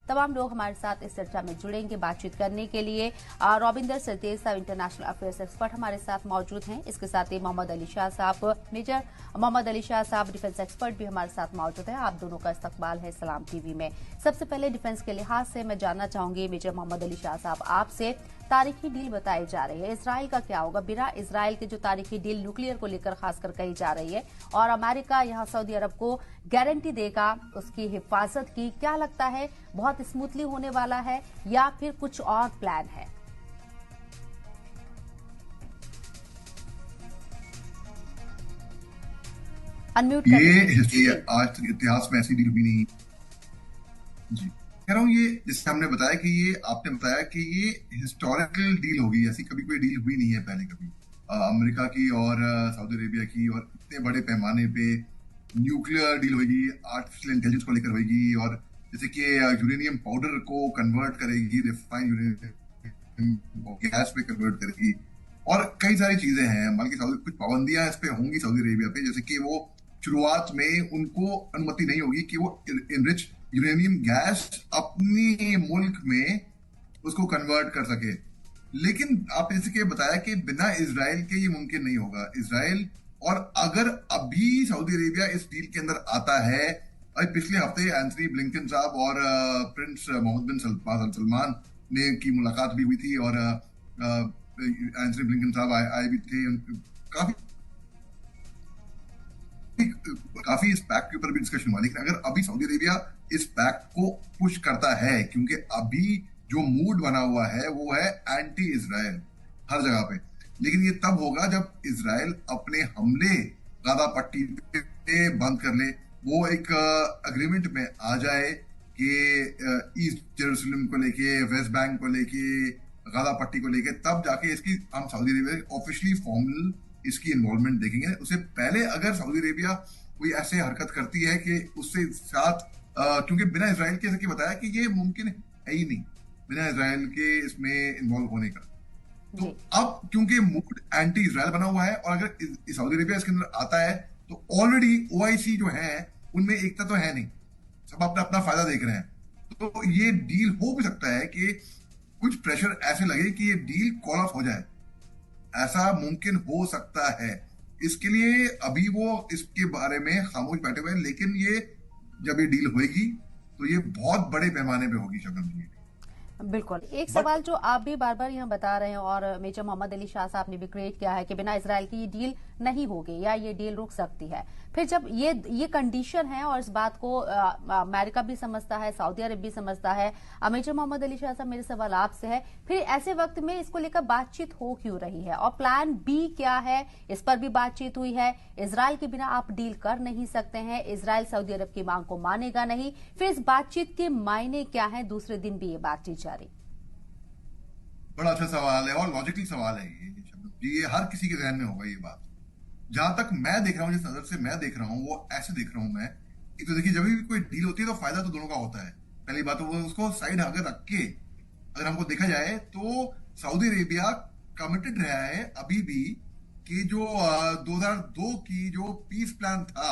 तमाम लोग हमारे साथ इस चर्चा में जुड़ेंगे बातचीत करने के लिए। रॉबिंदर सरतेजा इंटरनेशनल अफेयर्स एक्सपर्ट हमारे साथ मौजूद हैं। इसके साथ ही मोहम्मद अली शाह साहब, मेजर मोहम्मद अली शाह साहब डिफेंस एक्सपर्ट भी हमारे साथ मौजूद है। आप दोनों का इस्तकबाल है सलाम टीवी में। सबसे पहले डिफेंस के लिहाज से मैं जानना चाहूंगी मेजर मोहम्मद अली शाह साहब आपसे, तारीखी डील बताई जा रही है, इसराइल का क्या होगा? बिना इसराइल के जो तारीखी डील न्यूक्लियर को लेकर खासकर कही जा रही है और अमेरिका यहां सऊदी अरब को गारंटी देगा उसकी हिफाजत की, क्या लगता है बहुत स्मूथली होने वाला है या फिर कुछ और प्लान है? अनम्यूट ये आज तक इतिहास में ऐसी डील भी नहीं। जी कह रहा हूँ, ये जिससे हमने बताया कि ये आपने बताया कि ये हिस्टोरिकल डील होगी, ऐसी कभी कोई डील हुई नहीं है पहले कभी अमेरिका की और सऊदी अरेबिया की, और इतने बड़े पैमाने पे न्यूक्लियर डील होगी, आर्टिफिशियल इंटेलिजेंस को लेकर होगी, और जैसे कि यूरेनियम पाउडर को कन्वर्ट करेगी, रिफाइंड यूरेनियम गैस पे कन्वर्ट करेगी, और कई सारी चीजें हैं। मान के कुछ पाबंदियां इस पे होंगी सऊदी अरेबिया पे, जैसे कि वो शुरुआत में उनको अनुमति नहीं होगी कि वो इनरिच यूरेनियम गैस अपनी मुल्क में उसको कन्वर्ट कर सके। लेकिन आप जैसे कि बताया कि बिना इजराइल के ये मुमकिन नहीं होगा। इजराइल, और अगर अभी सऊदी अरेबिया इस डील के अंदर आता है, और पिछले हफ्ते एंथनी ब्लिंकन साहब और प्रिंस मोहम्मद बिन सलमान ने की मुलाकात भी हुई थी, और एंथनी ब्लिंकन साहब आए भी थे। काफी काफी इस पैक्ट के ऊपर भी डिस्कशन हुआ। लेकिन अगर अभी सऊदी अरेबिया इस पैक्ट को पुश करता है, क्योंकि अभी जो मूड बना हुआ है वो है एंटी इजराइल हर जगह पे, लेकिन ये तब होगा जब इजराइल अपने हमले गाजा पट्टी पे बंद कर ले, वो एक अग्रीमेंट में आ जाए कि ईस्ट जेरूसलम को लेके, वेस्ट बैंक को लेके, गाजा पट्टी को लेके, तब जाके इसकी हम सऊदी अरेबिया ऑफिशियली फॉर्मल इसकी इन्वॉल्वमेंट देखेंगे। उससे पहले अगर सऊदी अरेबिया कोई ऐसे हरकत करती है कि उससे साथ क्योंकि बिना इजराइल के, जैसे कि बताया कि ये मुमकिन है ही नहीं बिना इजराइल के इसमें इन्वॉल्व होने का। तो अब क्योंकि मूड एंटी इजराइल बना हुआ है, और अगर सऊदी अरेबिया इसके अंदर आता है तो ऑलरेडी ओआईसी जो है उनमें एकता तो है नहीं, सब अपना अपना फायदा देख रहे हैं। तो ये डील हो भी सकता है कि कुछ प्रेशर ऐसे लगे कि ये डील कॉल ऑफ हो जाए, ऐसा मुमकिन हो सकता है। इसके लिए अभी वो इसके बारे में खामोश बैठे हुए हैं, लेकिन ये जब ये डील होगी तो ये बहुत बड़े पैमाने पे होगी शबनम जी। बिल्कुल। एक सवाल जो आप भी बार बार यहाँ बता रहे हैं और मेजर मोहम्मद अली शाह साहब ने भी क्रिएट किया है कि बिना इसराइल की ये डील नहीं होगी या ये डील रुक सकती है। फिर जब ये कंडीशन है और इस बात को अमेरिका भी समझता है, सऊदी अरब भी समझता है, मेजर मोहम्मद अली शाह साहब मेरे सवाल आपसे है, फिर ऐसे वक्त में इसको लेकर बातचीत हो क्यों रही है और प्लान बी क्या है? इस पर भी बातचीत हुई है। इसराइल के बिना आप डील कर नहीं सकते हैं, इसराइल सऊदी अरब की मांग को मानेगा नहीं, फिर इस बातचीत के मायने क्या है? दूसरे दिन भी ये बातचीत जारी। बड़ा अच्छा सवाल है और लॉजिकल सवाल है ये हर किसी के जहन में होगा ये बात। जहां तक मैं देख रहा हूं, जिस नजर से मैं देख रहा हूं, वो ऐसे देख रहा हूं मैं कि, तो देखिए, जब भी कोई डील होती है तो फायदा तो दोनों का होता है। पहली बात तो वो उसको साइड अगर रख के अगर हमको देखा जाए तो सऊदी अरेबिया कमिटेड रहा है अभी भी कि जो 2002 की जो पीस प्लान था,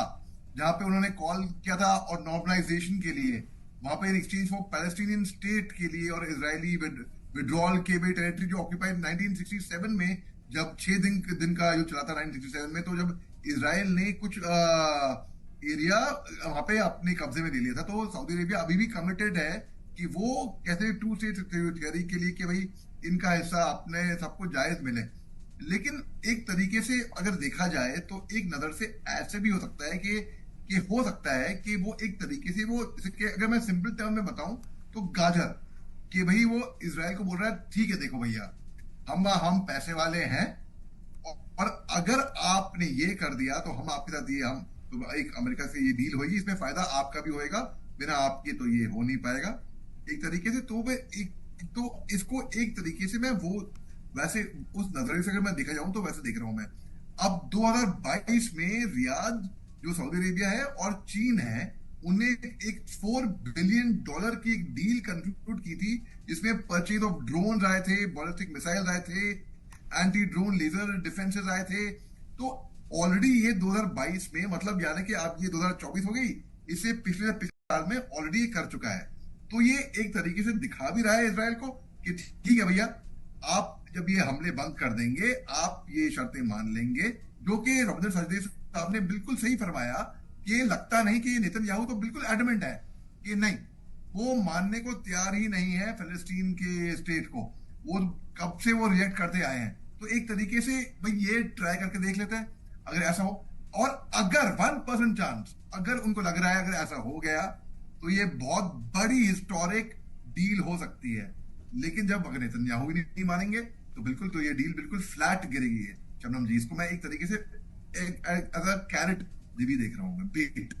जहां पे उन्होंने कॉल किया था और नॉर्मलाइजेशन के लिए, वहां पे in exchange for Palestinian state के लिए और इजरायली विड्रॉल के भी टेरिटरी जो ऑक्यूपाइड 1967 में, जब 6 दिन का जो चला था 1967 में, तो जब इसराइल ने कुछ एरिया वहां पे अपने कब्जे में ले लिया था, तो सऊदी अरेबिया अभी भी कमिटेड है कि वो कहते हैं टू स्टेट थ्योरी के लिए कि भाई इनका हिस्सा अपने सबको जायज मिले। लेकिन एक तरीके से अगर देखा जाए तो एक नजर से ऐसे भी हो सकता है कि हो सकता है कि वो एक तरीके से वो, अगर मैं सिंपल टर्म में बताऊं तो गाजर, कि भाई वो इसराइल को बोल रहा है ठीक है देखो भैया हम पैसे वाले हैं, और अगर आपने ये कर दिया तो हम आपके साथ, ये हम तो एक अमेरिका से ये डील होगी, इसमें फायदा आपका भी होएगा, बिना आपके तो ये हो नहीं पाएगा एक तरीके से। तो तो इसको एक तरीके से मैं वो वैसे उस नजरिए से अगर मैं देखा जाऊं तो वैसे देख रहा हूं मैं। अब 2022 में रियाद जो सऊदी अरेबिया है और चीन है, उन्हें एक $4 बिलियन की एक डील कंक्लूड की थी, जिसमें परचेज ऑफ ड्रोन आए थे, बैलिस्टिक मिसाइल आए थे, एंटी ड्रोन लेजर डिफेंसेस आए थे। तो ऑलरेडी ये 2022 में, मतलब यानी कि आप ये 2024 हो गई, इससे पिछले साल में ऑलरेडी कर चुका है। तो ये एक तरीके से दिखा भी रहा है इसराइल को कि ठीक है भैया, आप जब ये हमले बंद कर देंगे, आप ये शर्तें मान लेंगे, जो कि रविंद्र सचदेव साहब ने बिल्कुल सही फरमाया कि लगता नहीं कि नेतन्याहू तो बिल्कुल एडमेंट है कि नहीं, वो मानने को तैयार ही नहीं है फिलिस्तीन के स्टेट को। वो कब से वो रिएक्ट करते आए हैं। तो एक तरीके से भाई ये ट्राई करके देख लेते हैं अगर ऐसा हो, और अगर 1% चांस अगर उनको लग रहा है अगर ऐसा हो गया तो ये बहुत बड़ी हिस्टोरिक डील हो सकती है। लेकिन जब अगर नेतन्याहू ही नहीं मानेंगे तो बिल्कुल, तो ये डील बिल्कुल फ्लैट गिरेगी है शबनम जी। इसको मैं एक तरीके से एज अ कैरेट भी देख रहा हूँ, मैं बेट।